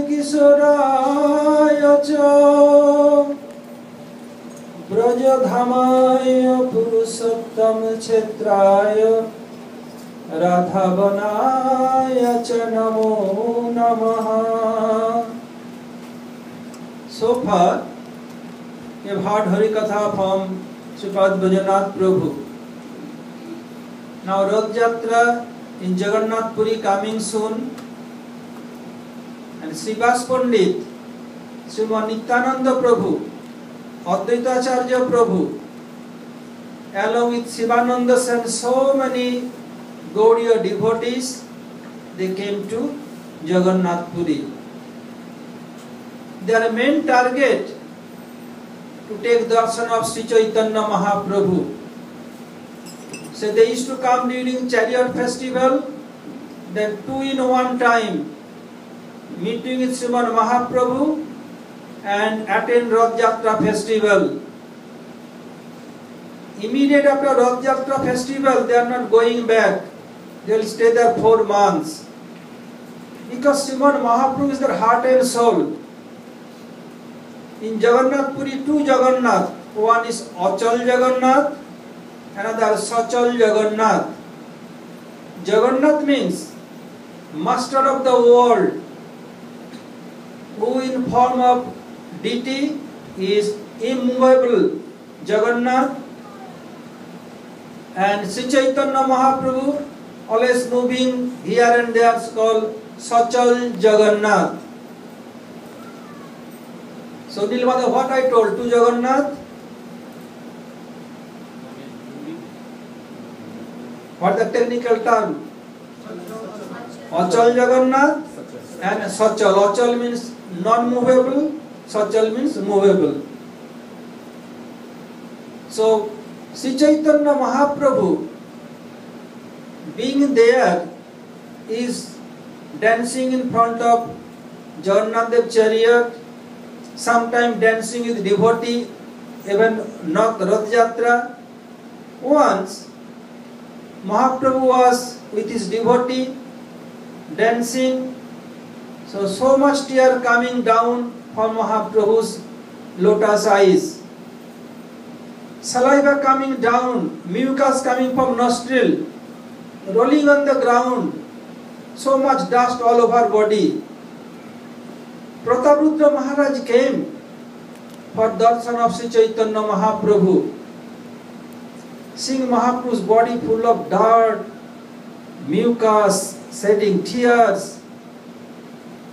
किशोराय च ब्रजधामाय पुरुषोत्तम क्षेत्राय राधावनाय च नमो नमः. So far, we have heard Harikatha from Sripad Bajanath Prabhu. Now Rath Yatra in Jagannath Puri coming soon, and Srivas Pandit, Sriman Nityananda Prabhu, Advaita Acharya Prabhu, along with Sivananda and so many Gaudiya devotees, they came to Jagannath Puri. Their main target to take darshan of Sri Chaitanya Mahaprabhu. So they used to come during chariot festival, then 2 in 1 time, meeting with Sriman Mahaprabhu and attend Rath Yatra festival. Immediate after Rath Yatra festival, they are not going back. They will stay there 4 months. Because Sriman Mahaprabhu is their heart and soul. In Jagannath Puri, 2 Jagannath. One is Achal Jagannath, another Sachal Jagannath. Jagannath means master of the world, who in form of deity is immovable, Jagannath. And Sri Chaitanya Mahaprabhu, always moving here and there, is called Sachal Jagannath. So, Nilmada, what I told, 2 Jagannath? What the technical term? Achal Jagannath and Sachal. Achal means non-movable, Sachal means movable. So, Sri Chaitanya Mahaprabhu, being there, is dancing in front of Jagannath Dev chariot, sometimes dancing with devotee, even not Rath Yatra. Once, Mahaprabhu was with his devotee, dancing, so much tear coming down from Mahaprabhu's lotus eyes. Saliva coming down, mucus coming from nostril, rolling on the ground, so much dust all over body. Prataprudra Maharaj came for darshan of Sri Chaitanya Mahaprabhu. Seeing Mahaprabhu's body full of dirt, mucus, shedding tears,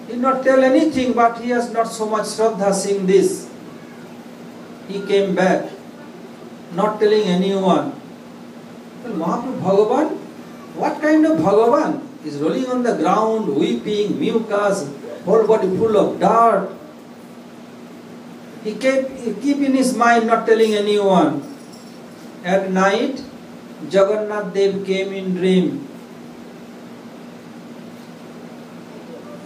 he did not tell anything, but he has not so much Shraddha seeing this. He came back, not telling anyone. Well, Mahaprabhu Bhagavan, what kind of Bhagavan? He is rolling on the ground, weeping, mucus, whole body full of dirt. He keep in his mind, not telling anyone. At night, Jagannath Dev came in dream.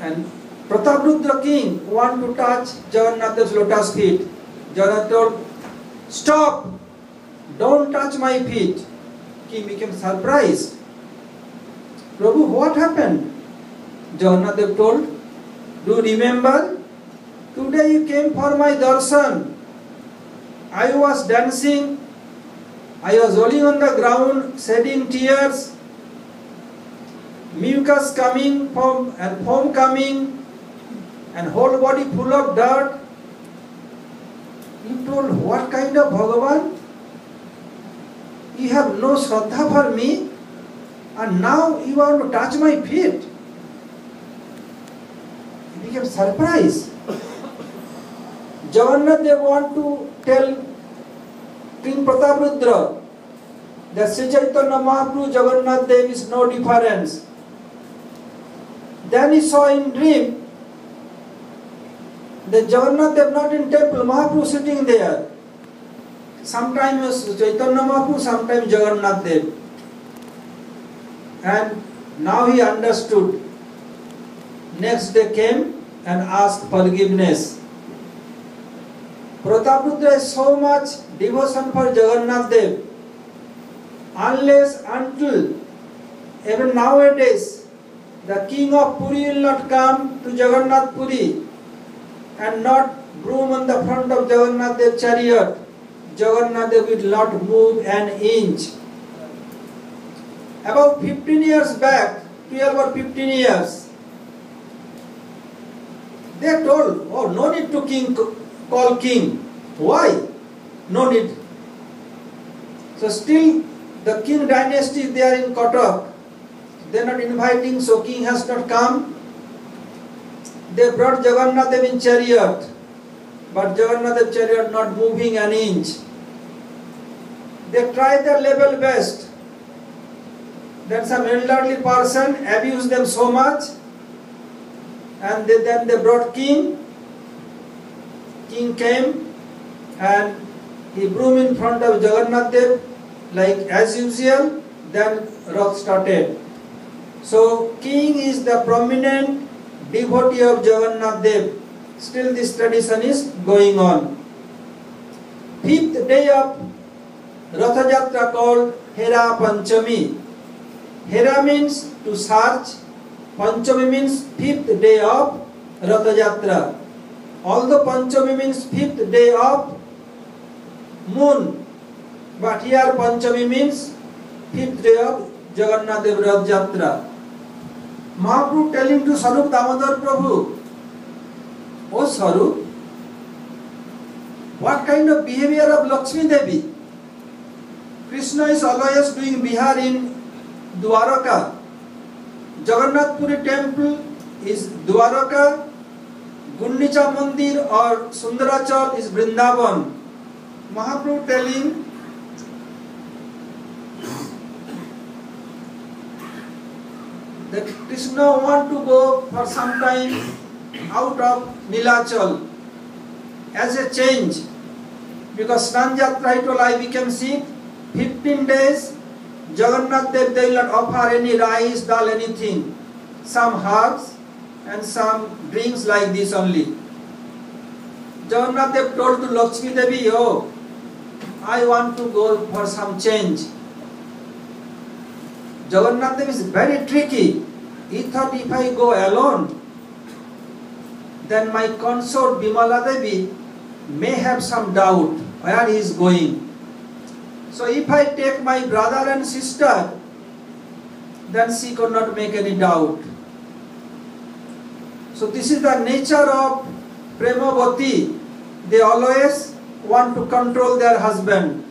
And Prataprudra king wanted to touch Jagannath Dev's lotus feet. Jagannath told, "Stop! Don't touch my feet." King became surprised. "Prabhu, what happened?" Jagannath Dev told, "Do you remember? Today you came for my darshan. I was dancing. I was rolling on the ground, shedding tears, mucus coming from and foam coming, and whole body full of dirt. You told, what kind of Bhagavan? You have no Shraddha for me, and now you want to touch my feet." He became surprised. Jagannath Dev want to tell King Prataprudra that Sri Chaitanya Mahaprabhu, Jagannath Dev is no difference. Then he saw in dream that Jagannath Dev not in temple, Mahaprabhu sitting there. Sometimes Chaitanya Mahaprabhu, sometimes Jagannath Dev. And now he understood. Next day came and asked forgiveness. Prataprudra has so much devotion for Jagannath Dev. Unless until even nowadays The king of Puri will not come to Jagannath Puri and not broom on the front of Jagannath Dev chariot. Jagannath Dev will not move an inch. About 15 years back, 12 or 15 years, they told, oh, no need to call king. Why? No need. So still the king dynasty is there in Cuttack. They are not inviting, so king has not come. They brought Jagannath Dev in chariot, but Jagannath Dev chariot not moving an inch. They tried their level best. Then some elderly person abused them so much, and then they brought king. King came and he broom in front of Jagannath Dev like as usual. Then Rath started. So king is the prominent devotee of Jagannath Dev. Still this tradition is going on. 5th day of Ratha Jatra called Hera Panchami. Hera means to search. Panchami means 5th day of Ratha Jatra. Although Panchami means 5th day of moon, but here Panchami means 5th day of Jagannath Dev Rath Jatra. Mahaprabhu telling to Sarup Damodar Prabhu, "Oh Sarup, what kind of behavior of Lakshmi Devi? Krishna is always doing bihar in Dwaraka. Jagannath Puri temple is Dwaraka, Gundicha Mandir or Sundarachal is Vrindavan." Mahaprabhu telling, that Krishna want to go for some time out of Nilachal as a change, because Snan Jatra he told, I became sick. 15 days Jagannath Dev, they will not offer any rice, dal, anything. Some herbs and some drinks like this only. Jagannath Dev told to Lakshmi Devi, oh, I want to go for some change. Jagannath Dev is very tricky. He thought, if I go alone, then my consort Bimala Devi may have some doubt where he is going. So if I take my brother and sister, then she could not make any doubt. So this is the nature of Premavati. They always want to control their husband.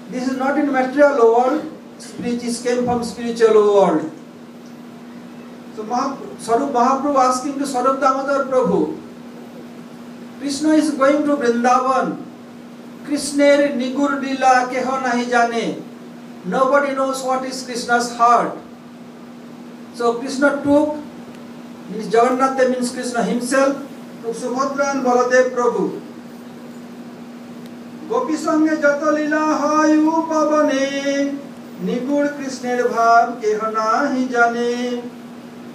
This is not in material world. This came from spiritual world. So Sarup Mahaprabhu asking to Sarup Damodar Prabhu, Krishna is going to Vrindavan. Krishner Nigur Lila Keho Nahi Jane. Nobody knows what is Krishna's heart. So Krishna took, means Jagannath means Krishna himself, took Subhadra and Baladev Prabhu. Gopi Sange Jato Lila Hayu Pavane Nigur Krishner Bhav Keho Nahi Jane.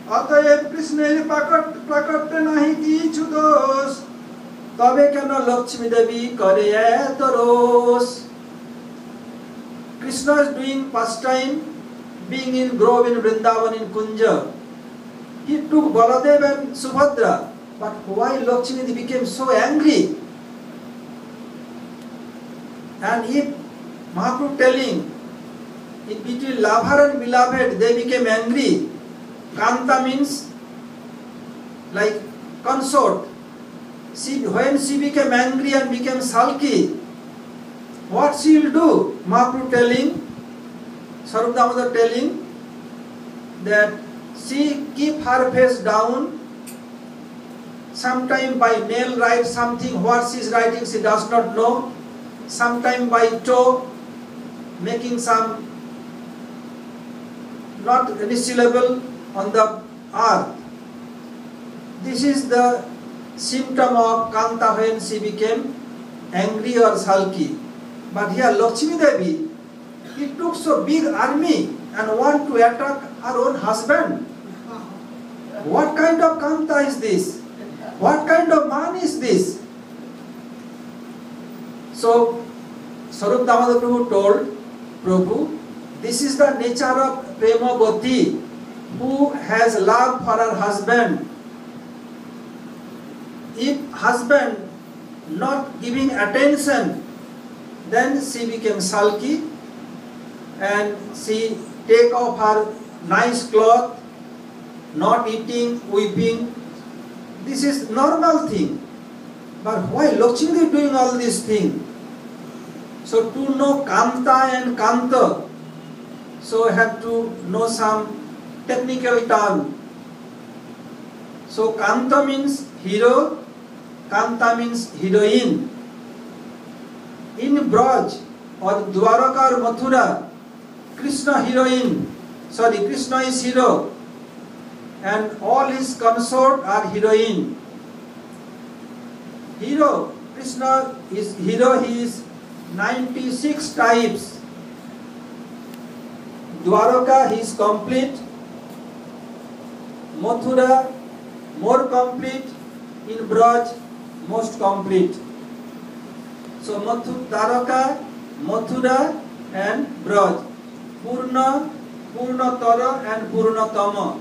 अतएव कृष्णेर प्रकट नहीं किछु दोष तबे केन लक्ष्मी देवी करे एत रोष. Krishna is doing pastime, being in grove in Vrindavan in Kunja. He took Baladev and Subhadra, but why Lakshmi Devi became so angry? And if Mahaprabhu telling, in between lover and beloved, they became angry. Kanta means like consort. When she became angry and became sulky, what she will do? Mahaprabhu telling, Sarup Damodar telling that she keep her face down. Sometime by nail write something, what she is writing she does not know. Sometime by toe, making some not any syllable on the earth. This is the symptom of Kanta when she became angry or sulky. But here Lakshmi Devi, he took so big army and want to attack her own husband. What kind of Kanta is this? What kind of man is this? So Sarup Damodar Prabhu told Prabhu, this is the nature of Premavati. who has love for her husband. If husband not giving attention, then she became sulky and she take off her nice cloth, not eating, weeping. This is normal thing. But why Lakshmi is doing all these things? So to know Kanta and Kanta, so have to know some technical term. So Kanta means hero, Kanta means heroine. In Braj or Dwaraka or Mathura, Krishna is hero and all his consort are heroine. Hero, Krishna is hero, he is 96 types. Dwaraka, he is complete. Mathura, more complete. In Braj, most complete. So Dwaraka, Mathura and Braj. Purna, Purnatara and Purnatama.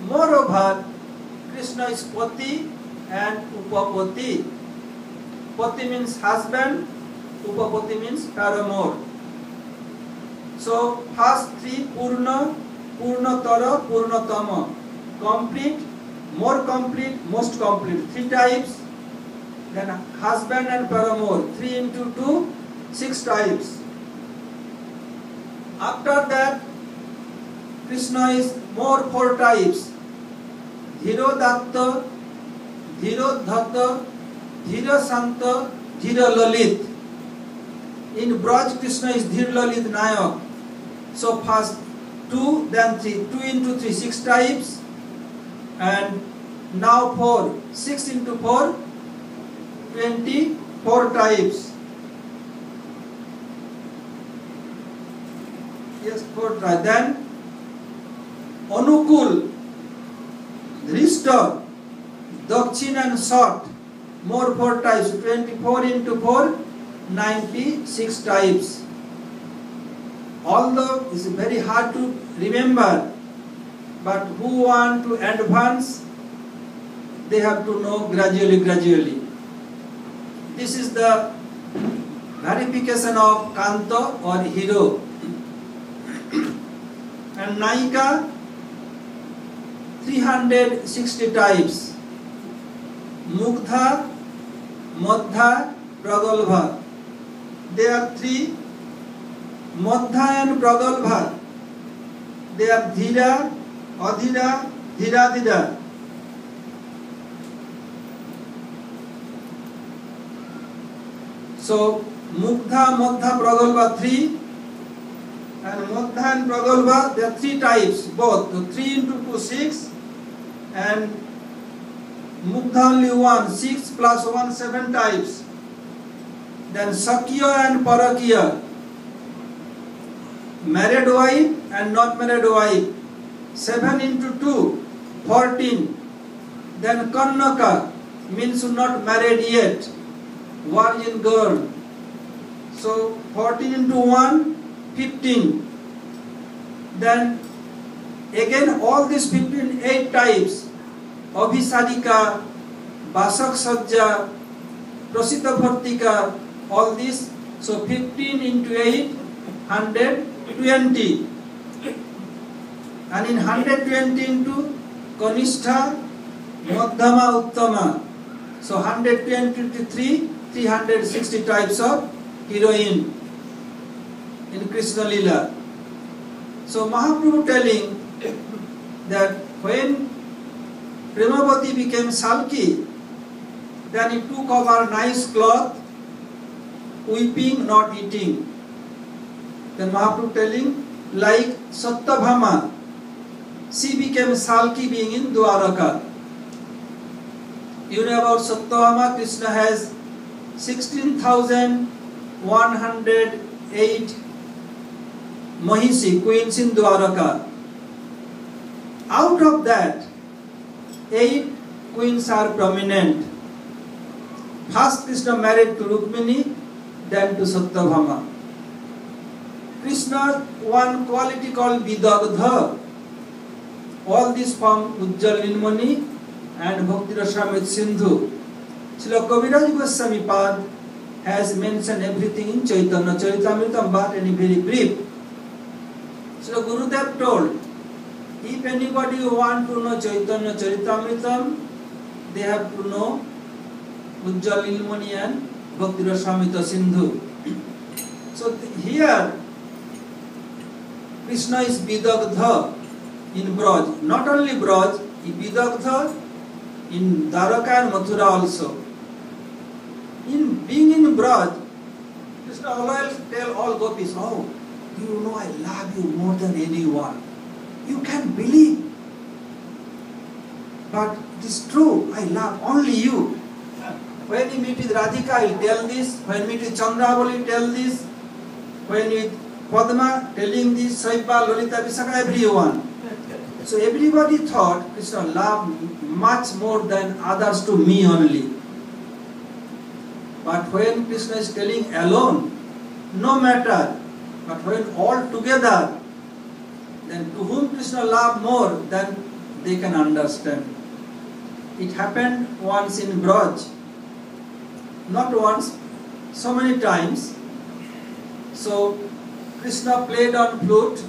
Moreover, Krishna is Pati and Upapati. Pati means husband, Upapati means paramour. So first three Purna, Purnatara, Purnatama. Complete, more complete, most complete. Three types. Then husband and paramour. 3 into 2, 6 types. After that, Krishna is more 4 types. Dhirodatta, Dhirodhata, Dhirasanta, Dhiralalit. In Braj, Krishna is Dhiralalit Nayak. So first 2, then 3. 2 into 3, 6 types. And now 4. 6 into 4, 24 types. Yes, 4 types. Then Anukul, Dhrishta, Dakshin and Sat, more 4 types. 24 into 4, 96 types. Although it's very hard to remember, but who want to advance, they have to know gradually. This is the verification of Kanta or hero. And Naika, 360 types. Mugdha, Madha, Pragalbha. There are 3. Madha and Pragalbha. They are Dhira, Adhira, Dhiradhira. So Mugdha, Madha, Pragalbha 3. And Madha and Pragalbha, there are 3 types, both. So 3 into 2, 6. And Mugdha only 1, 6 plus 1, 7 types. Then Sakya and Parakya. Married wife and not married wife. 7 into 2, 14. Then Kannaka means not married yet. Virgin girl. So 14 into 1, 15. Then again all these 15, 8 types. Abhisadika, Basak Sajja, Prasita Bhartika, all this. So 15 into 8, 120. And in 120 into Kanistha, Madhyama, Uttama. So 120 into 3, 360 types of heroine in Krishna Lila. So Mahaprabhu telling that when Premavati became sulky, then he took off her nice cloth, weeping, not eating. Then Mahaprabhu telling, like Satyabhama, she became sulky being in Dwaraka. You know about Satyabhama, Krishna has 16,108 Mahisi, queens in Dwaraka. Out of that, 8 queens are prominent. First Krishna married to Rukmini, then to Satyabhama. Krishna one quality called Vidagdha. All this from Ujjwal Nilmani and Bhakti Rasamrita Sindhu. Srila Kaviraj Goswami Pad has mentioned everything in Chaitanya Charitamrita, but in very brief. So Gurudev told, if anybody want to know Chaitanya Charitamrita, they have to know Ujjwal Nilmani and Bhakti Rasamrita Sindhu. So here Krishna is Vidagdha in Braj. Not only Braj, Vidagdha in Dwaraka and Mathura also. In being in Braj, Krishna always tell all gopis, oh, you know I love you more than anyone. You can't believe. But it is true, I love only you. When you meet with Radhika, I will tell this. When you meet with Chandravali, tell this. When you meet Padma, telling this, Saibha, Lalita, Visakha, everyone. So everybody thought Krishna loved much more than others to me only. But when Krishna is telling alone, no matter. But when all together, then to whom Krishna loved more, then they can understand. It happened once in Braj. Not once, so many times. So Krishna played on flute.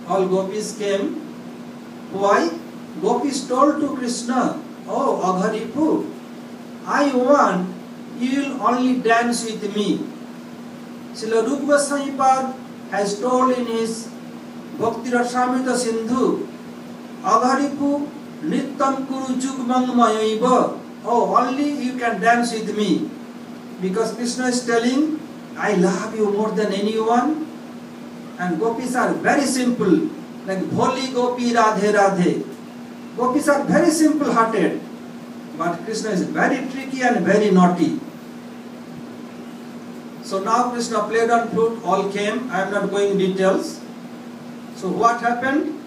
All gopis came. Why? Gopis told to Krishna, oh Agharipu, I want you will only dance with me. Srila Rupa Goswami Pad has told in his Bhakti Rasamrita Sindhu, Agharipu Nittam Kuru Jugmang Mayaiva. Oh, only you can dance with me. Because Krishna is telling, I love you more than anyone. And gopis are very simple. Like Bholi Gopi Radhe Radhe. Gopis are very simple hearted. But Krishna is very tricky and very naughty. So now Krishna played on flute, all came. I am not going in details. So what happened?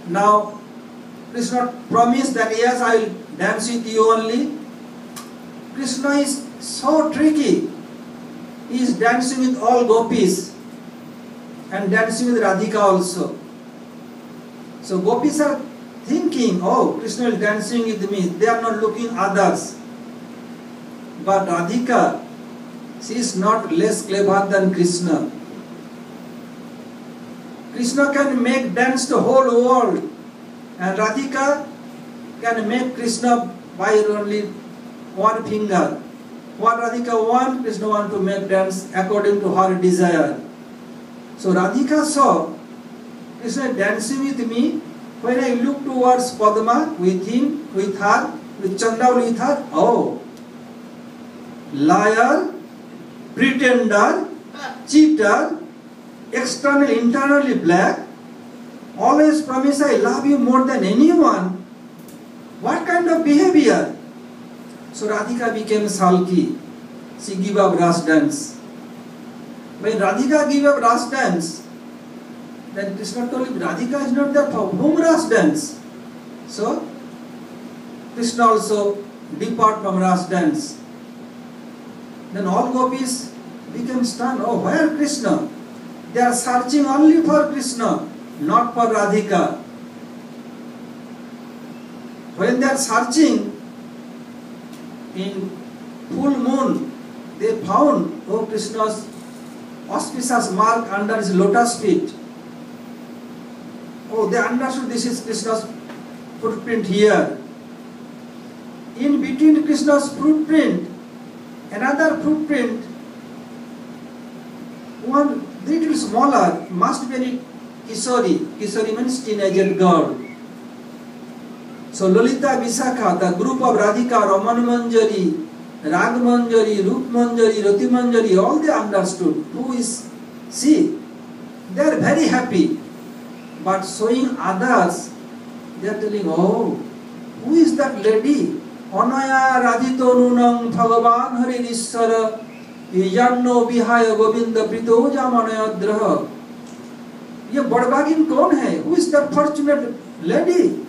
Now Krishna promised that yes, I will dance with you only. Krishna is so tricky. He is dancing with all gopis and dancing with Radhika also. So gopis are thinking, oh, Krishna is dancing with me. They are not looking others. But Radhika, she is not less clever than Krishna. Krishna can make dance the whole world. And Radhika can make Krishna by only one finger. What Radhika wants, Krishna wants to make dance according to her desire. So Radhika saw Krishna dancing with me. When I look towards Padma, with him, with her, with Chandravali, with her, oh, liar, pretender, cheater, externally, internally black, always promise I love you more than anyone. What kind of behavior? So Radhika became sulky. She gave up Ras dance. When Radhika gave up Ras dance, then Krishna told him, Radhika is not there for whom Ras dance. So Krishna also depart from Ras dance. Then all gopis became stunned. Oh, where Krishna? They are searching only for Krishna, not for Radhika. When they are searching in full moon, they found, oh, Krishna's auspicious mark under his lotus feet. Oh, they understood this is Krishna's footprint here. In between Krishna's footprint, another footprint, one little smaller, must be a Kishori. Kishori means teenager girl. So Lalita Visakha, the group of Radhika, Raman Manjari, Rag Manjari, Rup Manjari, Rati Manjari, all they understood. Who is she? They are very happy. But showing others, they are telling, oh, who is that lady? Anaya Radhito Nunam Bhagavan Hari Nishara Yanno Vihaya Govinda Prito Jamanaya Draha. Ye Badbagin kaun hai? Who is that fortunate lady?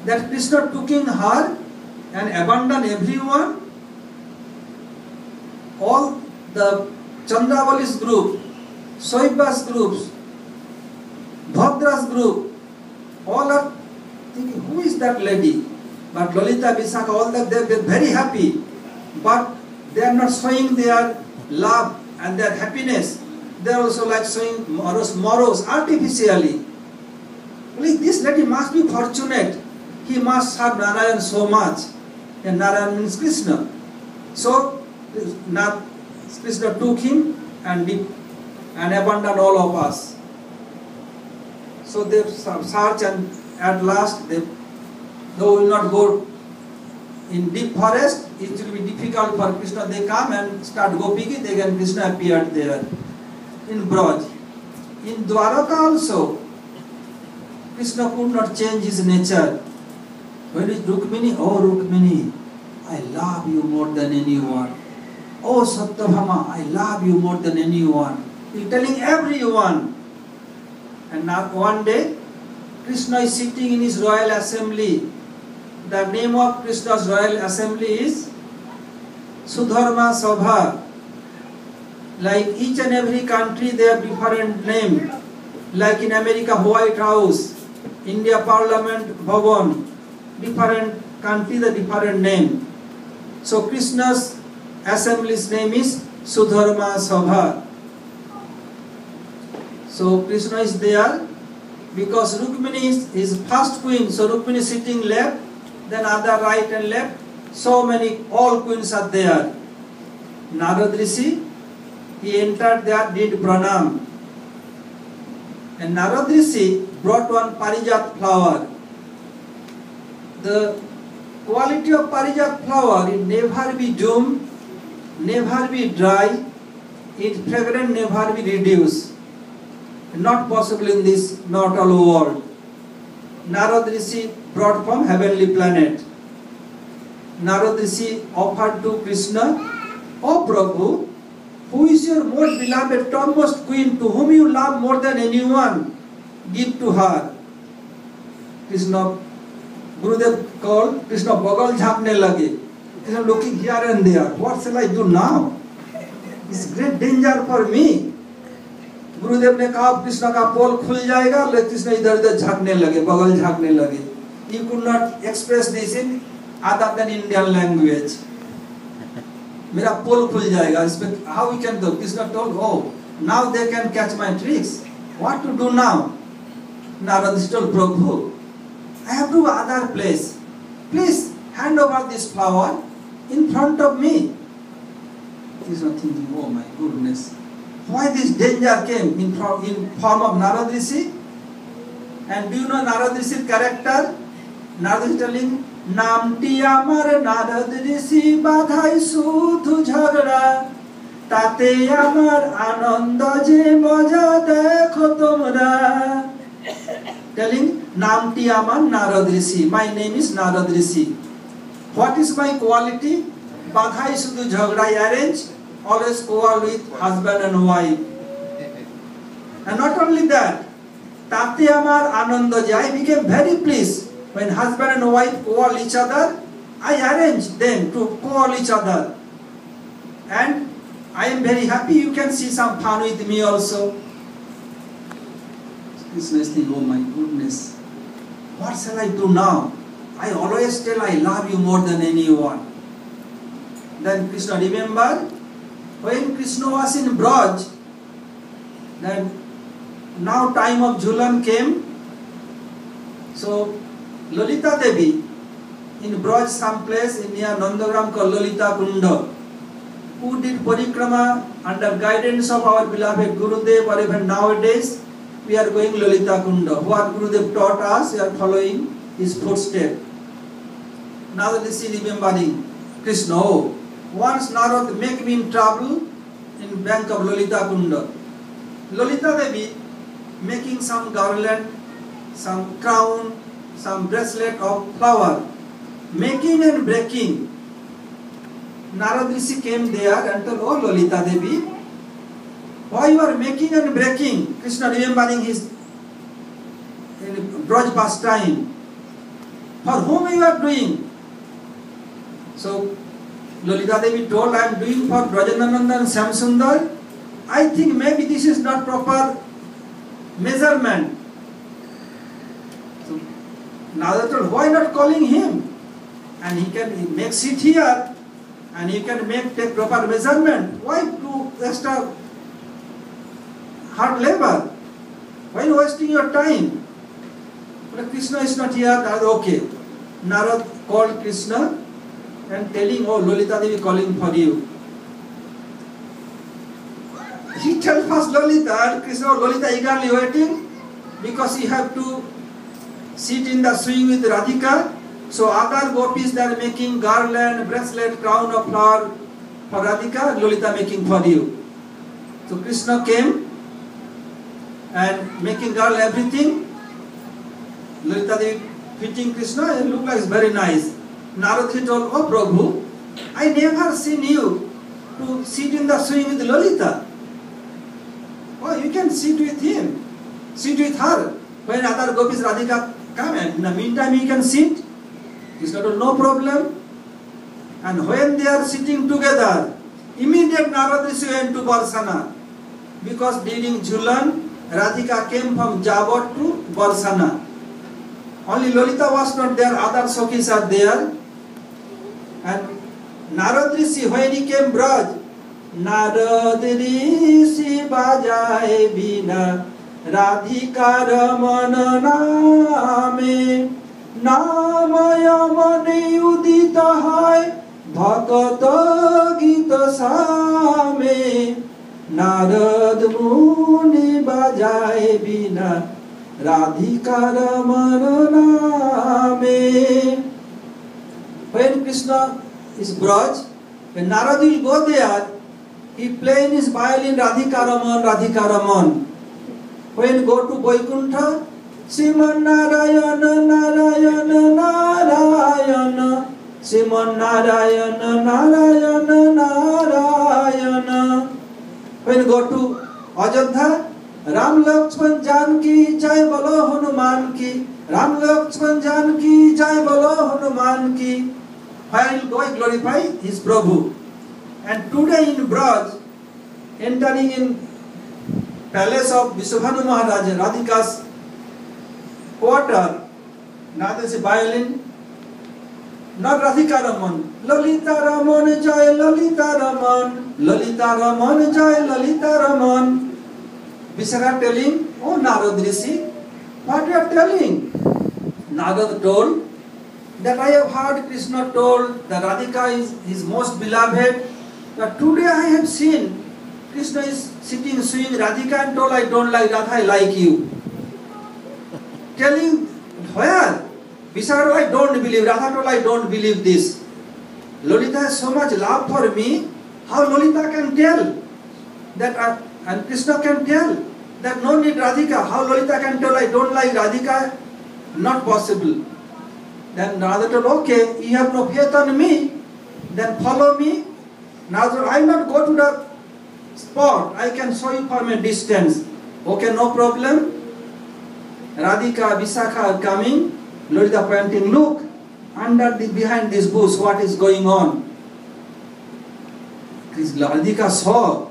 That Krishna took in her and abandoned everyone. All the Chandravali's group, Soibha's groups, Subhadra's group, all are thinking, who is that lady? But Lalita, Vishakha, all that, they're very happy. But they are not showing their love and their happiness. They are also like showing morals artificially. Like, this lady must be fortunate. He must have Narayan so much. And Narayan means Krishna. So Krishna took him and abandoned all of us. So they search, and at last they will not go in deep forest. It will be difficult for Krishna. They come and start gopiki. Again Krishna appeared there in Braj. In Dwaraka also, Krishna could not change his nature. When is Rukmini? Oh Rukmini, I love you more than anyone. Oh Satyabhama, I love you more than anyone. He's telling everyone. And now one day, Krishna is sitting in his royal assembly. The name of Krishna's royal assembly is Sudharma Sabha. Like each and every country, they have different name. Like in America, White House, India Parliament, Bhavan, different country, the different name. So Krishna's assembly's name is Sudharma Sabha. So Krishna is there because Rukmini is his first queen. So Rukmini is sitting left, then other right and left. So many, all queens are there. Narad Rishi, he entered there, did pranam. And Narad Rishi brought one Parijat flower. The quality of Parijat flower, it never be doomed, never be dry, its fragrance never be reduced. Not possible in this mortal world. Narad Rishi brought from heavenly planet. Narad Rishi offered to Krishna, O Prabhu, who is your most beloved, topmost queen, to whom you love more than anyone? Give to her. Krishna, Gurudev called, Krishna bagal jhapne lage. Krishna looking here and there. What shall I do now? It's great danger for me. गुरुदेव ने कहा कृष्ण का पोल खुल जाएगा, लेकिन कृष्ण इधर उधर झांकने लगे, बगल झांकने लगे. He could not express this in other than Indian language. मेरा पोल खुल जाएगा. इसमें how we can do? Krishna told, oh, now they can catch my tricks. What to do now? Narad told Prabhu, I have to other place. Please hand over this flower in front of me. Krishna thinking, oh my goodness. Why this danger came in form of Narad Rishi? And do you know Narad Rishi's character? Narad is telling, Namti amar Narad Rishi badhai sudhu jhagda tate amar ananda je maja dekho tumra. Telling, Namti amar Narad Rishi. My name is Narad Rishi. What is my quality? Badhai sudhu jhagda, I arrange always quarrel with husband and wife. And not only that, Tate Amar Anandaji, I became very pleased when husband and wife quarrel each other. I arrange them to quarrel each other. And I am very happy. You can see some fun with me also. Krishna is thinking, oh my goodness, what shall I do now? I always tell I love you more than anyone. Then Krishna remembered, when Krishna was in Braj, then now time of Jhulan came. So Lalita Devi in Braj, some place in near Nandagram called Lalita Kunda, who did parikrama under guidance of our beloved Gurudev, or even nowadays we are going Lalita Kunda. What Gurudev taught us, we are following his footsteps. Now this is remembering Krishna. Oh, once Narad make me in trouble in bank of Lalita Kunda. Lalita Devi making some garland, some crown, some bracelet of flower, making and breaking. Narad Rishi came there and told, oh Lalita Devi, why you are making and breaking? Krishna remembering his Braj pastime. For whom you are doing? So Lalita Devi told, I am doing for Brajanananda and Shyamsundar. I think maybe this is not proper measurement. Narada told, why not calling him? And he can make seat here, and he can take proper measurement. Why do extra hard labor? Why wasting your time? But Krishna is not here. Okay. Narada called Krishna and telling, oh, Lolita Devi calling for you. He tells first Lolita, and Krishna, Lolita eagerly waiting because he have to sit in the swing with Radhika. So other gopis, they are making garland, bracelet, crown of flower for Radhika, Lolita making for you. So Krishna came and making garland, everything. Lolita Devi fitting Krishna, it looked like it's very nice. Narada told, oh Prabhu, I never seen you to sit in the swing with Lolita. Oh, you can sit with him, sit with her. When other gopis, Radhika come, and in the meantime you can sit. Krishna told, no problem. And when they are sitting together, immediately Narada Rishi went to Barsana. Because during Jhulan, Radhika came from Jabot to Barsana. Only Lolita was not there, other Sakhis are there. And Narada Rishi, when he came Braj, Narada Rishi bajaye bina Radhika Ramana name Namaya mane udita hai Bhakata gita same Narad muni bajaye bina Radhika Ramana name. When Krishna is Braj, when Narada will go there, he play in his violin Radhika Raman, Radhika Raman. When go to Vaikuntha, Sriman Narayana, Narayana, Narayana, Sriman Narayana, Narayana, Narayana. When go to Ajodhya, Ram Lakshman Janki, Jai Bolo Hanuman ki, Ram Lakshman Janki, Jai Bolo Hanuman ki. While going glorify his Prabhu. And today in Braj, entering in palace of Vishwabhanu Maharaj, Radhika's quarter, now there is a violin, not Radhika Raman. Lalita Raman Jai Lalita Raman, Lalita Raman Jai Lalita Raman. Vishaka telling, oh Narada Rishi, what you are telling? Narada told that I have heard Krishna told that Radhika is his most beloved. But today I have seen Krishna is sitting swing Radhika and told, I don't like Radha, I like you. Telling where? Vishaka, I don't believe. Radha told, I don't believe this. Lolita has so much love for me. How Lolita can tell that, and Krishna can tell that no need Radhika. How Lolita can tell, I don't like Radhika? Not possible. Then Radha told, okay, you have no faith on me, then follow me. Now I will not go to the spot, I can show you from a distance. Okay, no problem. Radhika, Vishaka are coming. Lolita pointing, look, behind this bush, what is going on? Radhika saw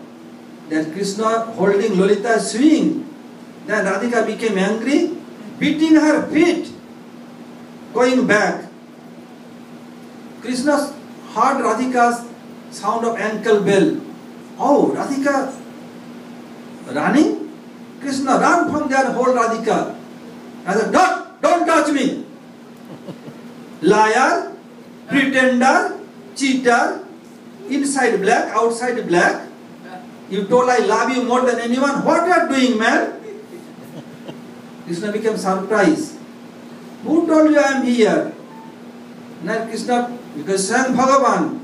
that Krishna holding Lolita swing. Then Radhika became angry, beating her feet, going back. Krishna heard Radhika's sound of ankle bell. Oh, Radhika running? Krishna ran from there, hold Radhika. I said, don't touch me. Liar, pretender, cheater, inside black, outside black. You told I love you more than anyone. What you are doing, man? Krishna became surprised. Who told you I am here? Then Krishna, because Swayam Bhagavan.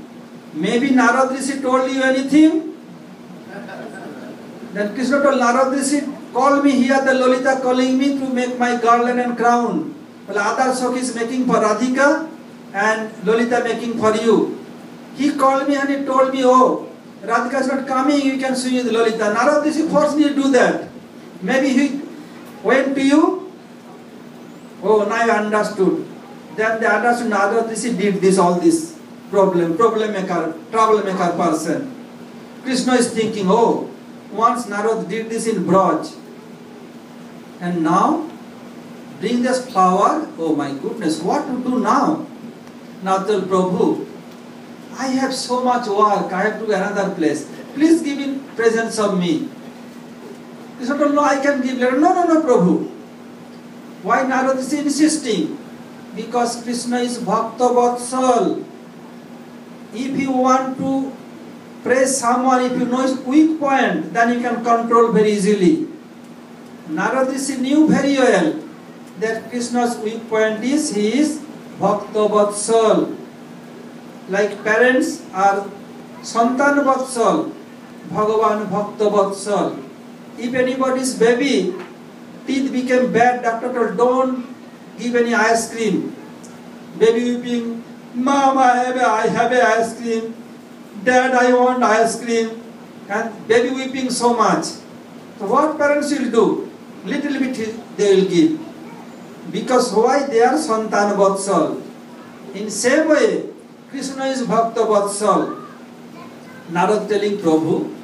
Maybe Narada Rishi told you anything? Then Krishna told Narada Rishi, call me here, the Lolita calling me to make my garland and crown. Well, other Sakhis making for Radhika and Lolita making for you. He called me and he told me, oh, Radhika is not coming, you can swing with Lolita. Narada Rishi forced me to do that. Maybe he went to you. Oh, now I understood. Then they understood Narada Rishi did this, all this troublemaker person. Krishna is thinking, oh, once Narada did this in Braj, and now bring this flower. Oh my goodness, what to do now? Now tell Prabhu, I have so much work, I have to go another place. Please give in presence of me. Krishna told, no, I can give later. No, Prabhu. Why Narad is insisting? Because Krishna is Bhakta Vatsal. If you want to praise someone, if you know his weak point, then you can control very easily. Narad Rishi knew very well that Krishna's weak point is he is Bhakta Vatsal. Like parents are Santan Vatsal, Bhagavan Bhakta Vatsal. If anybody's baby teeth became bad, doctor told don't give any ice cream. Baby weeping, Mom, I have a ice cream. Dad, I want ice cream. And baby weeping so much. So what parents will do? Little bit they will give. Because why? They are Santan Vatsal. In same way, Krishna is Bhakta Vatsal. Narad telling Prabhu,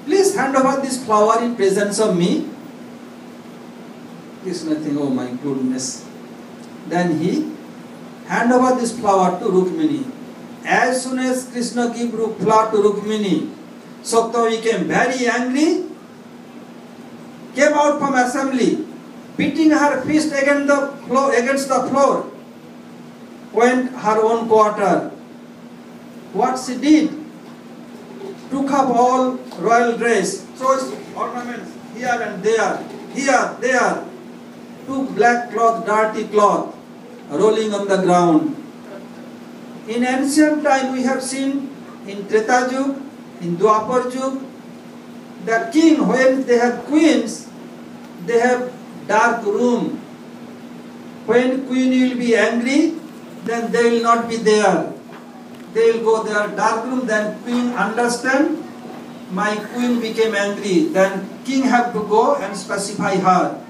please hand over this flower in presence of me. Krishna think, oh my goodness. Then he hand over this flower to Rukmini. As soon as Krishna gave flower to Rukmini, Satyabhama became very angry, came out from assembly, beating her fist against the floor, went her own quarter. What she did? Took up all royal dress, throws ornaments here and there, there. Took black cloth, dirty cloth, rolling on the ground. In ancient time, we have seen in Treta Yuga, in Dwapar Yuga, the king, when they have queens, they have dark room. When queen will be angry, then they will not be there. They will go there, dark room, then queen understand, my queen became angry. Then king have to go and specify her.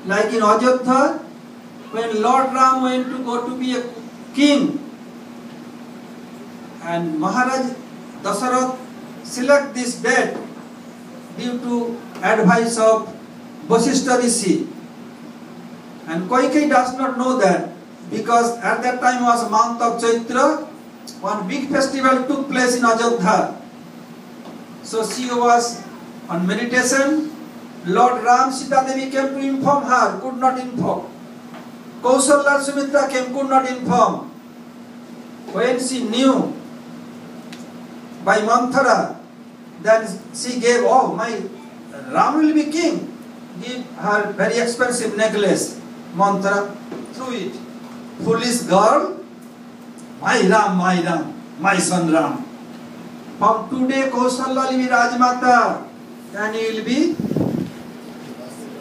Like in Ajodhya, when Lord Ram went to go to be a king, and Maharaj Dasarath select this date due to advice of Vasishtha Rishi. And Kaikeyi does not know that, because at that time was month of Chaitra, one big festival took place in Ajodhya. So she was on meditation. Lord Ram, Sita Devi came to inform her, could not inform. Kausalya Sumitra came, could not inform. When she knew by Manthara, then she gave, oh, my Ram will be king. Give her very expensive necklace. Manthara threw it. Foolish girl, my Ram, my son Ram. From today, Kausalya will be Rajmata, and he will be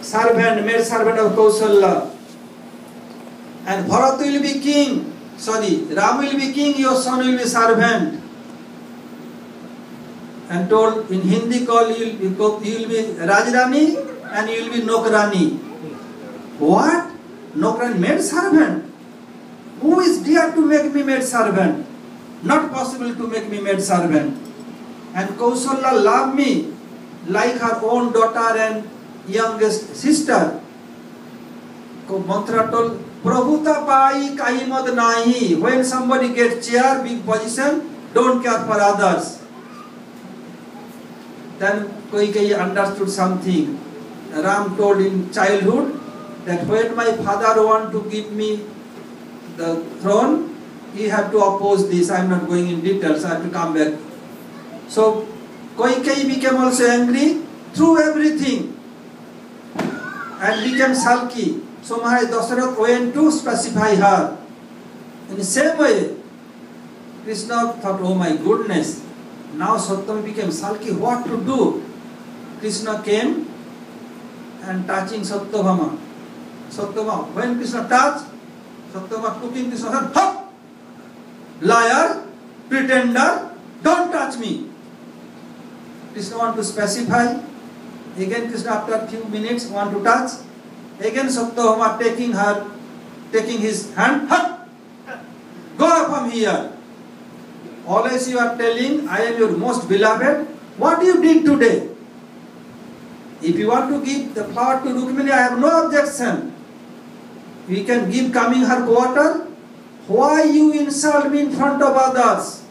servant, maid servant of Kausalya. And Bharat will be king. Sorry, Ram will be king, your son will be servant. And told in Hindi call you will be Rajrani and you will be Nokrani. What? Nokrani, maid servant? Who is dear to make me maid servant? Not possible to make me maid servant. And Kausalya loved me like her own daughter and youngest sister. Mantra told, Prabhuta pai kahi mad nahi. When somebody gets chair, big position, don't care for others. Then Kaikeyi understood something. Ram told in childhood that when my father want to give me the throne, he have to oppose this. I am not going in details, I have to come back. So Kaikeyi became also angry, threw everything and became sulky. So Maharaj Dasarath went to specify her. In the same way, Krishna thought, oh my goodness, now Satyabhama became sulky, what to do? Krishna came and touching Satyabhama. Satyabhama, when Krishna touched, Satyabhama took in Krishna and said, ha! Liar, pretender, don't touch me. Krishna want to specify. Again Krishna after a few minutes want to touch. Again Satyabhama taking his hand, ha! Go from here. Always you are telling, I am your most beloved. What you did today? If you want to give the flower to Rukmini, I have no objection. We can give coming her quarter. Why you insult me in front of others?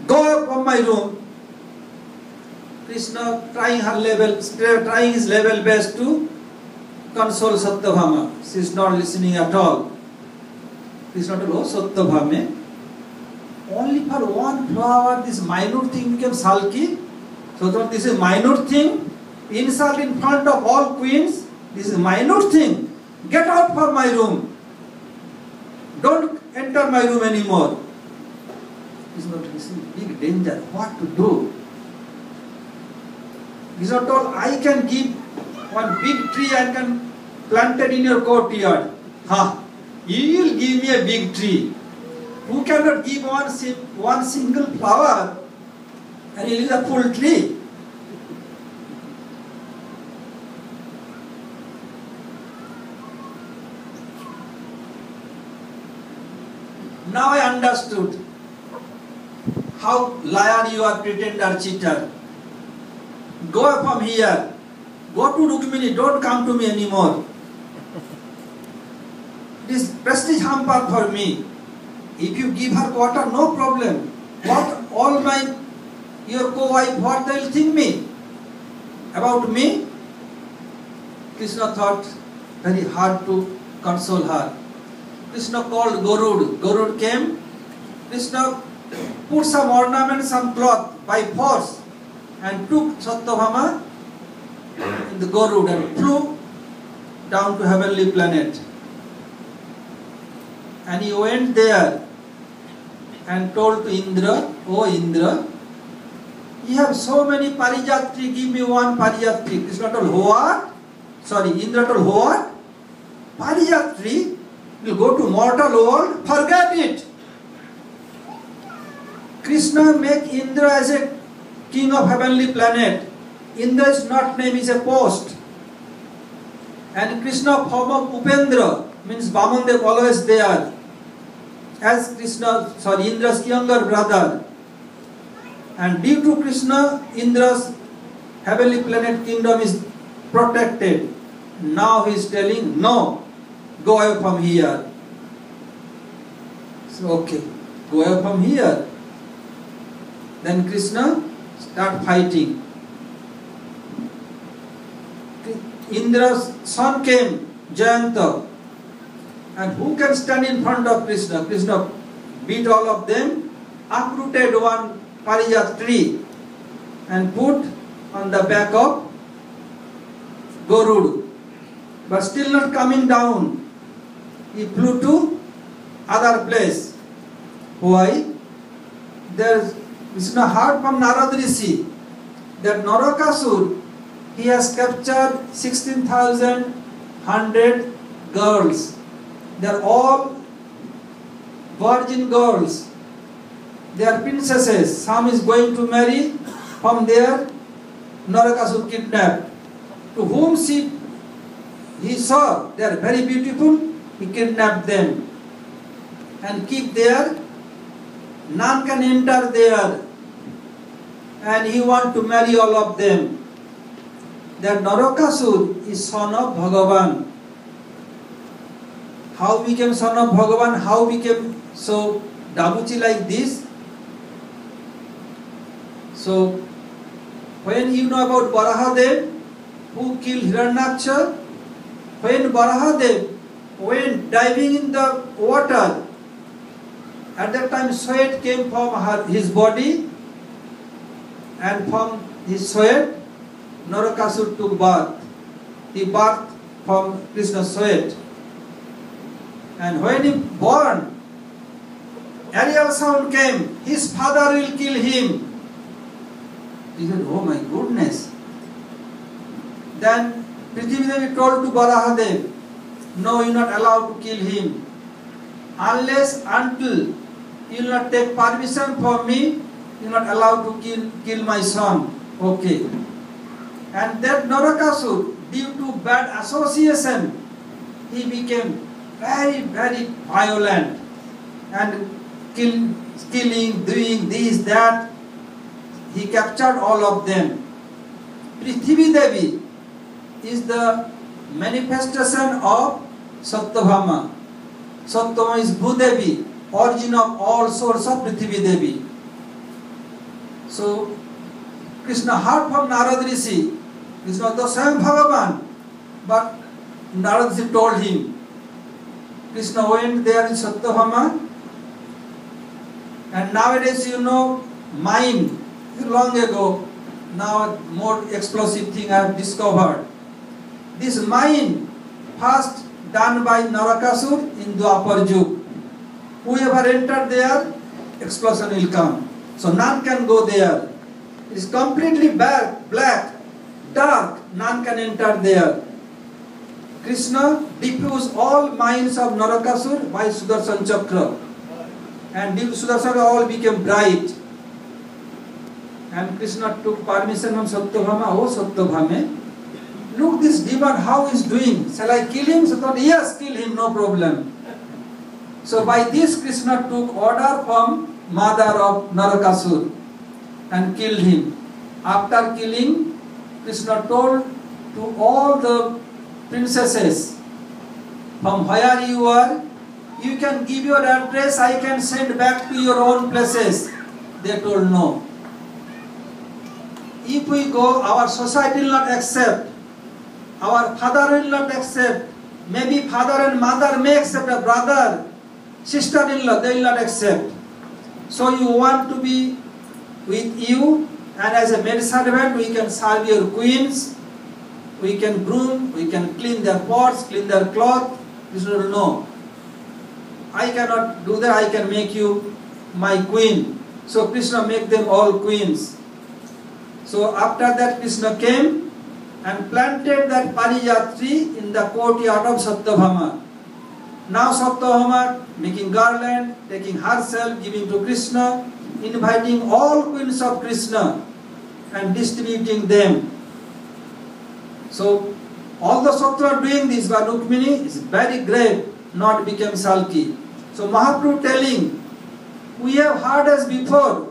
Go from my room. Krishna trying his level best to console Satyabhama. She is not listening at all. Krishna told, oh Satyabhama, only for one flower, this minute thing became sulky. So this is minute thing. Insult in front of all queens. This is minute thing. Get out from my room. Don't enter my room anymore. This is big danger. What to do? Krishna told, I can give one big tree and can plant it in your courtyard. You will give me a big tree. Who cannot give one single flower and it is a full tree? Now I understood how liar you are, pretender, cheater. Go from here. Go to Rukmini. Don't come to me anymore. This prestige hamper for me. If you give her quarter, no problem. What all your co-wife, what they will think me? About me? Krishna thought very hard to console her. Krishna called Garud. Garud came. Krishna put some ornament, some cloth by force and took Satyabhama in the Garud and flew down to heavenly planet. And he went there and told to Indra, oh Indra, you have so many parijat tree, give me one parijat tree. Krishna told, what? Sorry, Indra told, what? Parijat tree? Will go to mortal world? Forget it. Krishna make Indra as a king of heavenly planet. Indra's not name is a post. And Krishna form of Upendra means Vamandev always there. As Indra's younger brother. And due to Krishna, Indra's heavenly planet kingdom is protected. Now he is telling, no, go away from here. So, okay, go away from here. Then Krishna start fighting. Indra's son came, Jayanta. And who can stand in front of Krishna? Krishna beat all of them, uprooted one parijat tree and put on the back of Garud. But still not coming down. He flew to other place. Why? Krishna heard from Narad Rishi that Narakasur, he has captured 16,100 girls. They are all virgin girls. They are princesses. Some is going to marry. From there, Narakasur kidnapped. To whom he saw they are very beautiful, he kidnapped them and keep there. None can enter there. And he want to marry all of them. That Narakasur is son of Bhagavan. How became son of Bhagavan? How became so dabuchi like this? So, when you know about Varahadev, who killed Hiranyaksha, when Varahadev went diving in the water, at that time sweat came from his body, and from his sweat, Narakasur took bath. He bathed from Krishna's sweat. And when he born, Ariel sound came, his father will kill him. He said, oh my goodness. Then Prithvidevi told to Varahadev, no, you are not allowed to kill him. Unless, until you will not take permission from me, you are not allowed to kill my son. Okay. And that Narakasur, due to bad association, he became very, very violent and killing, doing this, that. He captured all of them. Prithvi Devi is the manifestation of Satyabhama. Satyabhama is Bhudevi, origin of all source of Prithvi Devi. So Krishna heard from Narad Rishi. Krishna was the same Bhagavan, but Narad Rishi told him. Krishna went there in Satyabhama, and nowadays mine, long ago, now more explosive thing I have discovered. This mine first done by Narakasur in Dwapar Yug. Whoever entered there, explosion will come. So none can go there. It is completely black, dark, none can enter there. Krishna diffused all minds of Narakasur by Sudarshan Chakra. And due to Sudarshan all became bright. And Krishna took permission from Satyabhama. Oh Satyabhama, look this demon how he is doing. Shall I kill him? So thought, yes, kill him, no problem. So by this Krishna took order from mother of Narakasur and killed him. After killing, Krishna told to all the princesses, from where you are, you can give your address, I can send back to your own places. They told no. If we go, our society will not accept. Our father will not accept. Maybe father and mother may accept, a brother, sister-in-law, they will not accept. So you want to be with you, and as a maid servant, we can serve your queens, we can groom, we can clean their pots, clean their cloth. This will no. I cannot do that, I can make you my queen. So Krishna make them all queens. So after that Krishna came and planted that Parijat tree in the courtyard of Satyabhama. Now Satyabhama making garland, taking herself, giving to Krishna, inviting all queens of Krishna and distributing them. So all the Satyavama doing this, but Rukmini is very grave, not become sulky. So Mahaprabhu telling, we have heard as before,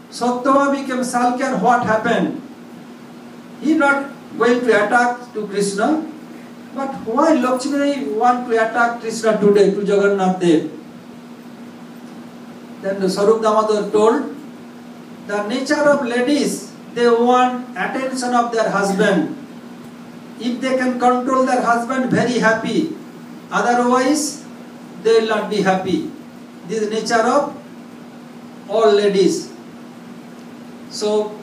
Satyavama became sulky and what happened? He not going to attack to Krishna, but why Lakshmi want to attack Krishna today to Jagannath Dev? Then the Sarup Damodar told, the nature of ladies, they want attention of their husband. If they can control their husband, very happy. Otherwise, they will not be happy. This is the nature of all ladies. So,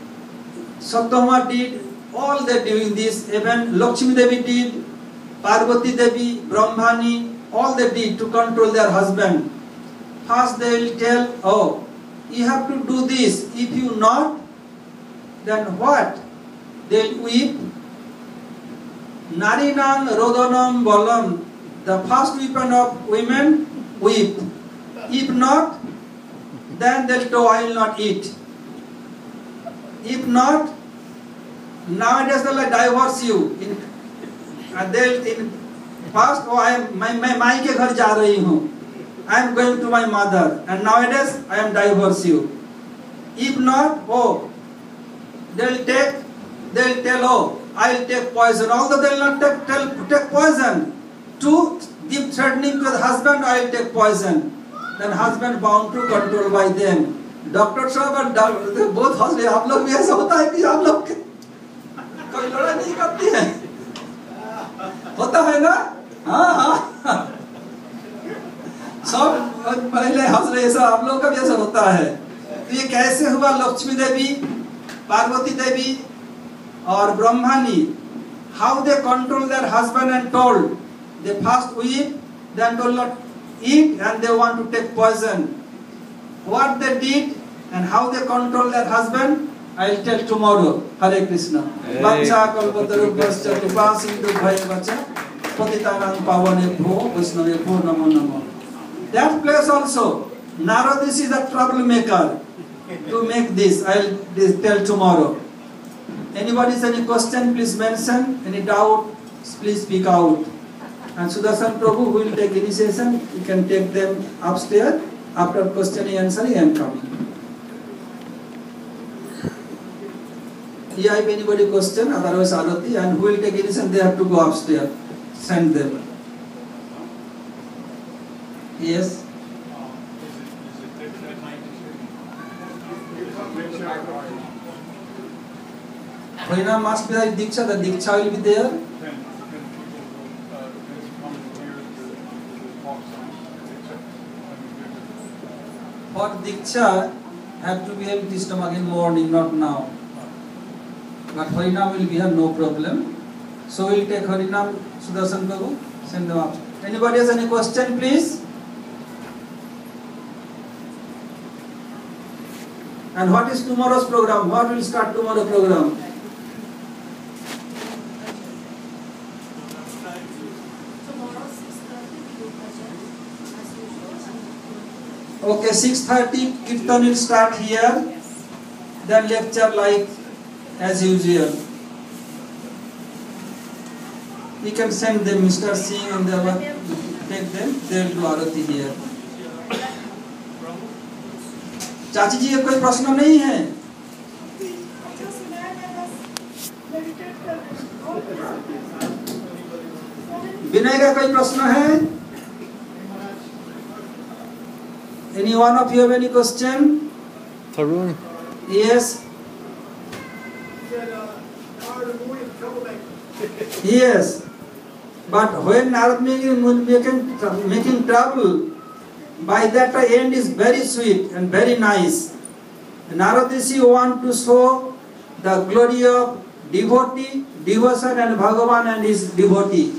Satyabhama did all they doing this. Even Lakshmi Devi did, Parvati Devi, Brahmani, all they did to control their husband. First they will tell, oh, you have to do this. If you not, then what? They will weep. Narinam Rodhanam Balam, the first weapon of women, weep. If not, then they'll say, I will not eat. If not, nowadays they'll divorce you. First, oh, I am माई के घर जा रही हूँ. I am going to my mother, and nowadays I am divorce you. If not, oh, they'll tell, oh, I will take poison. Although they will not take poison. To give threatening to the husband, I will take poison. Then husband bound to control by them. Doctor साहब और both हंस रहे. आप लोग भी ऐसा होता है कि आप लोग कोई लड़ाई नहीं करती है? होता है ना? हाँ हाँ. सब पहले हंस रहे ऐसा आप लोग का भी ऐसा होता है. तो ये कैसे हुआ? लक्ष्मी देवी, पार्वती देवी और Brahmani, how they control their husband and told, they first weep, then told not eat, and they want to take poison. What they did and how they control their husband, I will tell tomorrow. Hare Krishna. Vacha kalpatarubhascha kripa sindhu bhayavacha patitanam pavanebhyo vaishnavebhyo namo namo. That place also, Narad Rishi is a troublemaker to make this. I will tell tomorrow. Anybody has any question, please mention. Any doubt, please speak out. And Sudarshan Prabhu, who will take initiation, you can take them upstairs. After question and answer, I am coming. Yeah, if anybody question, otherwise Arati, and who will take initiative, they have to go upstairs. Send them. Yes? Is it different? Harinam must be like Diksha, the Diksha will be there. Can people come and hear the talks on Diksha? For Diksha, have to be having Krishna again morning, not now. But Harinam will be here, no problem. So we'll take Harinam, Sudarshan Prabhu, send them up. Anybody has any question, please? And what is tomorrow's program? What will start tomorrow's program? Okay, 6:30 Kirtan will start here. Then lecture like as usual. You can send them, Mr. Singh and the one, take them, they will do Arati here. चाची जी कोई प्रश्न नहीं है? विनय का कोई प्रश्न है? Any one of you have any question? Tarun. Yes. Yes. But when Narad making trouble, by that the end is very sweet and very nice. Narad Rishi want to show the glory of devotee, devotion and Bhagavan and his devotee.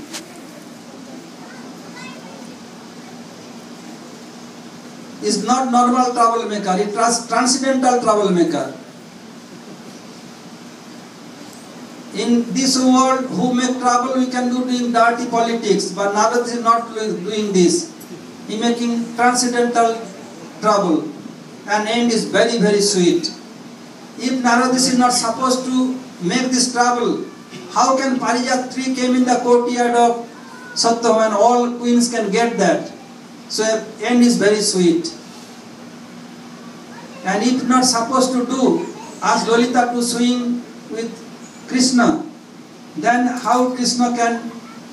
Is not normal troublemaker, it is transcendental troublemaker. In this world, who make trouble, we can do doing dirty politics, but Narad is not doing this. He making transcendental trouble, and end is very, very sweet. If Narad is not supposed to make this trouble, how can Parijat tree came in the courtyard of Satyam and all queens can get that? So end is very sweet. And if not supposed to do, ask Lolita to swing with Krishna, then how Krishna can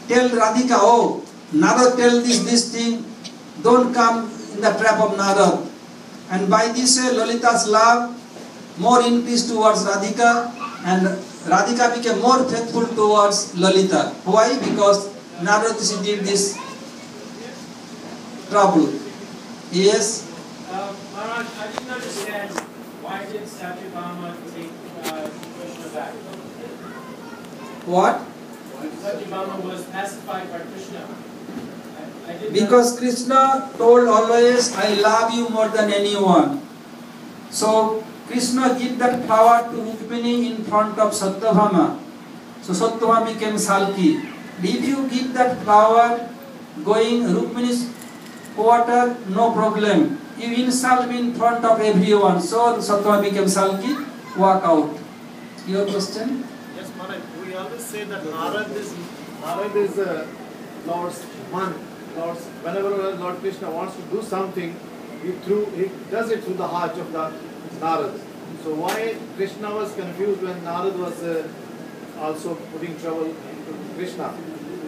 tell Radhika, oh, Narad tell this thing, don't come in the trap of Narad. And by this way, Lolita's love more increased towards Radhika, and Radhika became more faithful towards Lolita. Why? Because Narad did this trouble. Yes? Maharaj, I didn't understand why did Satyabhama take Krishna back? What? Satyabhama was pacified by Krishna. Because Krishna told always, I love you more than anyone. So Krishna gave that flower to Rukmini in front of Satyabhama. So Satyabhama became Salki. If you give that flower going Rukmini's quarter, no problem. You insult me in front of everyone. So Satyabhama became Salki, walk out. Your question? Yes, Maharaj. We always say that Narad is Lord's man. Whenever Lord Krishna wants to do something, he does it through the heart of the Narad. So why Krishna was confused when Narad was also putting trouble into Krishna?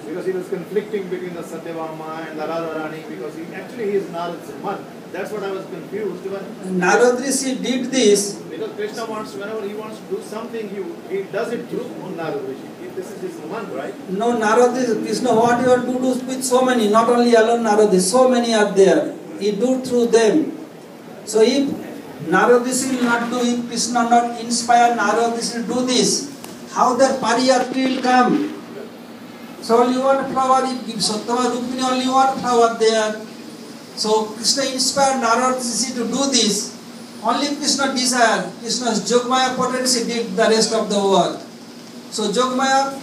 Because he was conflicting between the Satyabhama and the Radharani, because he is Narad's man. That's what I was confused when Narad Rishi did this. Because Krishna wants, whenever he wants to do something, he does it through Narad Rishi. This is his man, right? No, Narad Rishi, Krishna, what you want to do with so many, not only alone Narad Rishi, so many are there. He do through them. So if Narad Rishi will not do, if Krishna not inspire Narad Rishi to do this, how that Parijat tree will come? So only one flower, if Satyabhama Rukmini only one flower there. So Krishna inspired Narad Rishi to do this. Only Krishna desired. Krishna's Jogmaya potency did the rest of the work. So Jogmaya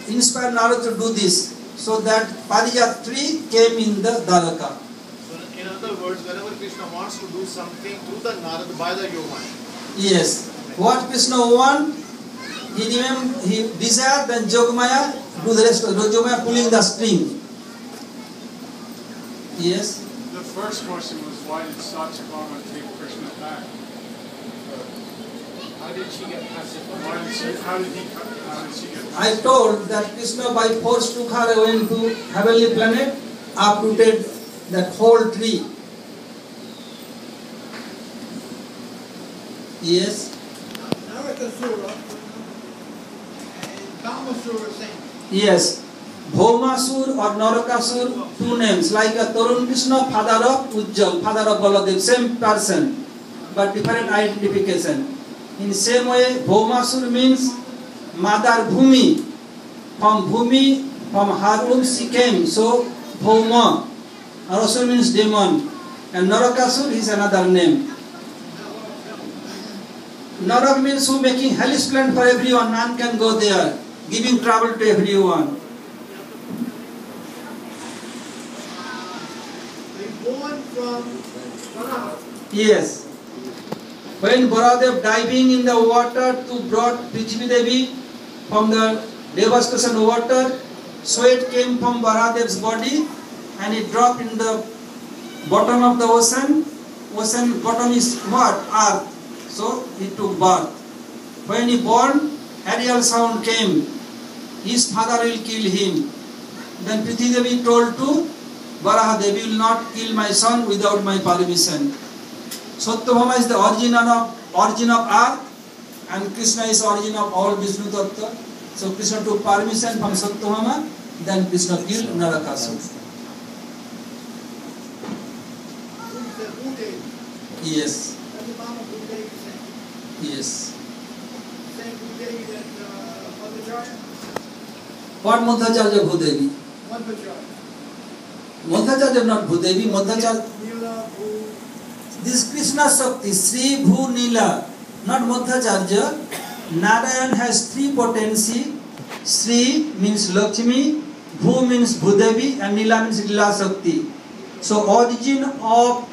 inspired Narad to do this. So that Parijat tree came in the Dwaraka. So in other words, whenever Krishna wants to do something through the Narad by the Yogmaya. Yes. What Krishna want, he desired, then Jogmaya do the rest of the Jogmaya pulling the string. Yes. The first question was, why did Satyabhama take Krishna back? How did she get pacified? How did she get I told that Krishna by force took her away to heavenly planet, uprooted that whole tree. Yes. Narakasura and Kamasura same. Yes. Bhaumasur or Narakasur, two names, like a Tarun Krishna, father of Ujjal, father of Baladev, same person, but different identification. In same way, Bhaumasur means Mother Bhumi. From Bhumi, from her womb she came, so Bhauma. Also means demon. And Narakasur is another name. Narak means who making hellish plan for everyone, none can go there, giving trouble to everyone. Born from Varaha. Yes. When Baladev diving in the water to brought Prithvi Devi from the devastation water, sweat came from Baladev's body and it dropped in the bottom of the ocean. Ocean bottom is what? Earth. So he took birth. When he born, aerial sound came. His father will kill him. Then Prithvi Devi told to Varaha Devi, will not kill my son without my permission. Satyabhama is the origin of earth, and Krishna is origin of all Vishnu Tattva. So Krishna took permission from Satyabhama, then Krishna killed Narakasura. Yes. Yes. What Madhacharya Bhudevi? Madhacharya not Bhudevi, Madhacharya. This Krishna Shakti, Sri Bhu Nila, not Madhacharya. Narayan has three potency. Sri means Lakshmi, Bhu means Bhudevi, and Nila means Lila Shakti. So origin of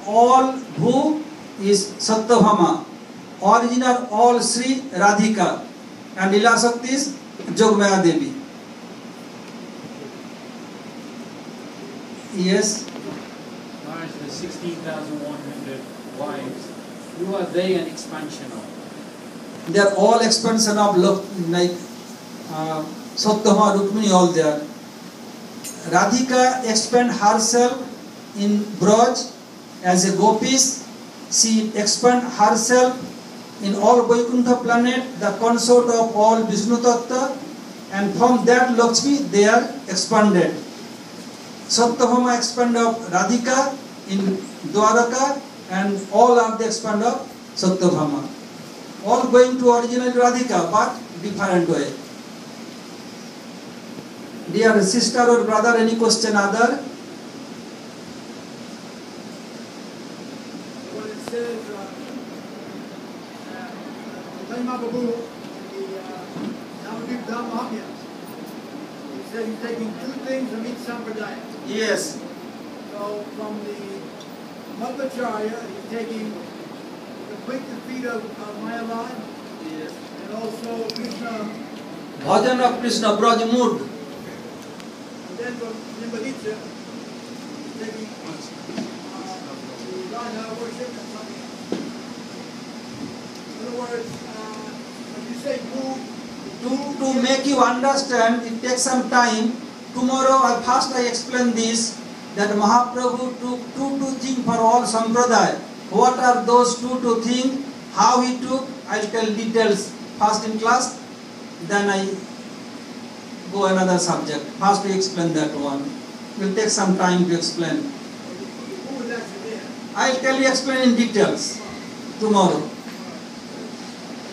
all Bhu is Satyabhama. Origin of all Sri Radhika. And Lila Shakti is Jogmaya Devi. Yes. Maharaj, the 16,100 wives, who are they an expansion of? They are all expansion of love, like Satyabhama, Rukmini, all there. Radhika expand herself in Braj as a gopis. She expand herself in all Vaikuntha planet, the consort of all Vishnu Tattva, and from that Lakshmi they are expanded. Satyabhama expand of Radhika in Dwaraka, and all are the expand of Satyabhama. All going to original Radhika, but different way. Dear sister or brother, any question other? When it says Mahaprabhu in the Navadvip Mahamya, he said he's taking two things from each sampradaya. Yes. So from the Madhacharya, he's taking the quick feet of Mayavad, Yes. and also Krishna. Bhajan of Krishna, Braj mood. And then from Nimbaditya, he's taking the Radha worship and something else. In other words, when you say move, To make you understand, it takes some time. Tomorrow, first I explain this, that Mahaprabhu took two things for all sampradaya. What are those two things? How he took? I'll tell details first in class, then I go another subject. First we explain that one. It will take some time to explain. who was actually there? I'll tell you, explain in details tomorrow.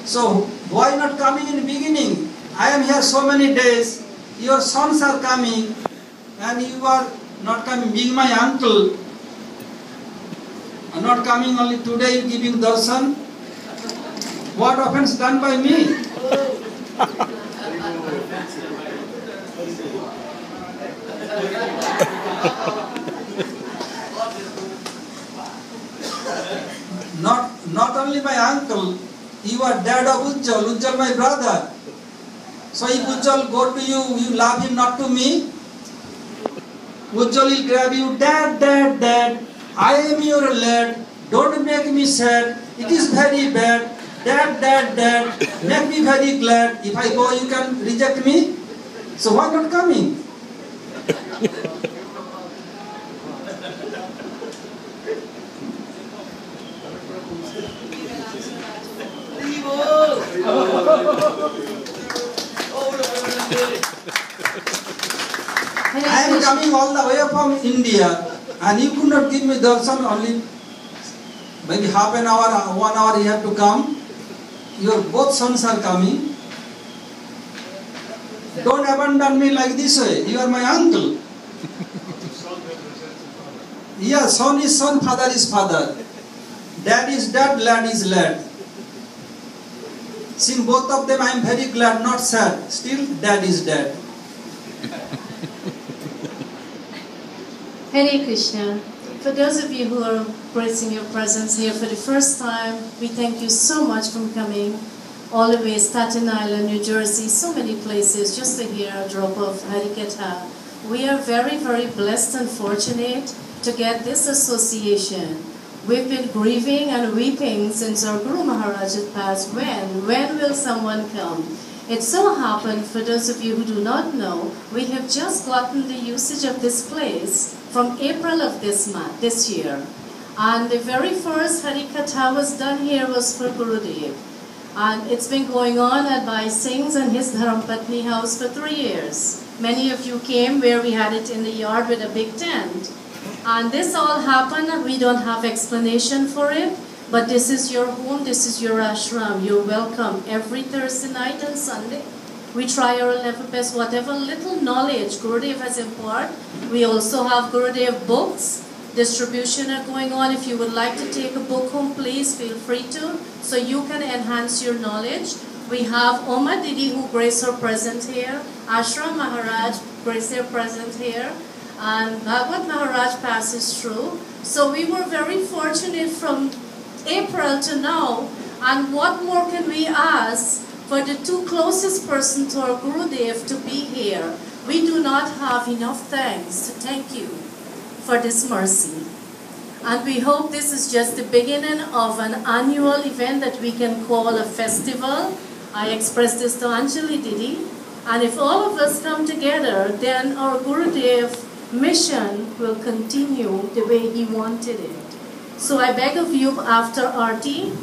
So, why not coming in the beginning? I am here so many days, your sons are coming, and you are not coming. Being my uncle, not coming only today, you giving darshan. What offense done by me? Not only my uncle, you are dad of Ujjal, Ujjal my brother. So if Ujjal go to you, you love him, not to me. Ujjal will grab you, dad, dad, dad, I am your lad, don't make me sad, it is very bad. Dad, make me very glad. If I go, you can reject me. So why not coming? I am coming all the way from India, and you could not give me darshan only maybe half an hour, 1 hour you have to come. Your both sons are coming. Don't abandon me like this way. You are my uncle. Yeah, son is son, father is father. Dad is dad, lad is lad. Seeing both of them, I am very glad, not sad. Still, dad is dad. Hare Krishna. For those of you who are gracing your presence here for the first time, we thank you so much for coming all the way Staten Island, New Jersey, so many places just to hear a drop of Harikatha. We are very, very blessed and fortunate to get this association. We've been grieving and weeping since our Guru Maharaj had passed. When will someone come? It so happened, for those of you who do not know, we have just gotten the usage of this place from April of this year. And the very first Harikatha was done here was for Gurudev. And it's been going on at Bhai Singh's and his Dharmpatni house for 3 years. Many of you came where we had it in the yard with a big tent. And this all happened, we don't have explanation for it, but this is your home, this is your ashram. You're welcome every Thursday night and Sunday. We try our level best, whatever little knowledge Gurudev has imparted. We also have Gurudev books. Distribution are going on. If you would like to take a book home, please feel free to, so you can enhance your knowledge. We have Oma Didi who grace her present here, Ashram Maharaj grace their present here, and Bhagavad Maharaj passes through. So we were very fortunate from April to now, and what more can we ask for the two closest persons to our Gurudev to be here? We do not have enough thanks to thank you for this mercy. And we hope this is just the beginning of an annual event that we can call a festival. I expressed this to Anjali Didi. And if all of us come together, then our Gurudev mission will continue the way he wanted it. So I beg of you, after Aarti,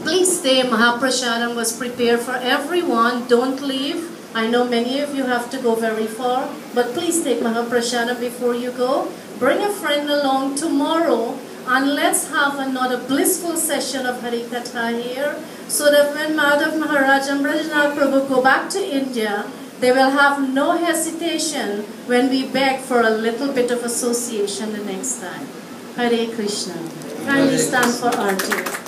please stay. Mahaprasadam was prepared for everyone. Don't leave. I know many of you have to go very far, but please take Mahaprasadam before you go. Bring a friend along tomorrow, and let's have another blissful session of Harikatha here, so that when Madhav Maharaj and Brajnath Prabhu go back to India, they will have no hesitation when we beg for a little bit of association the next time. Hare Krishna. Kindly stand for Aarti.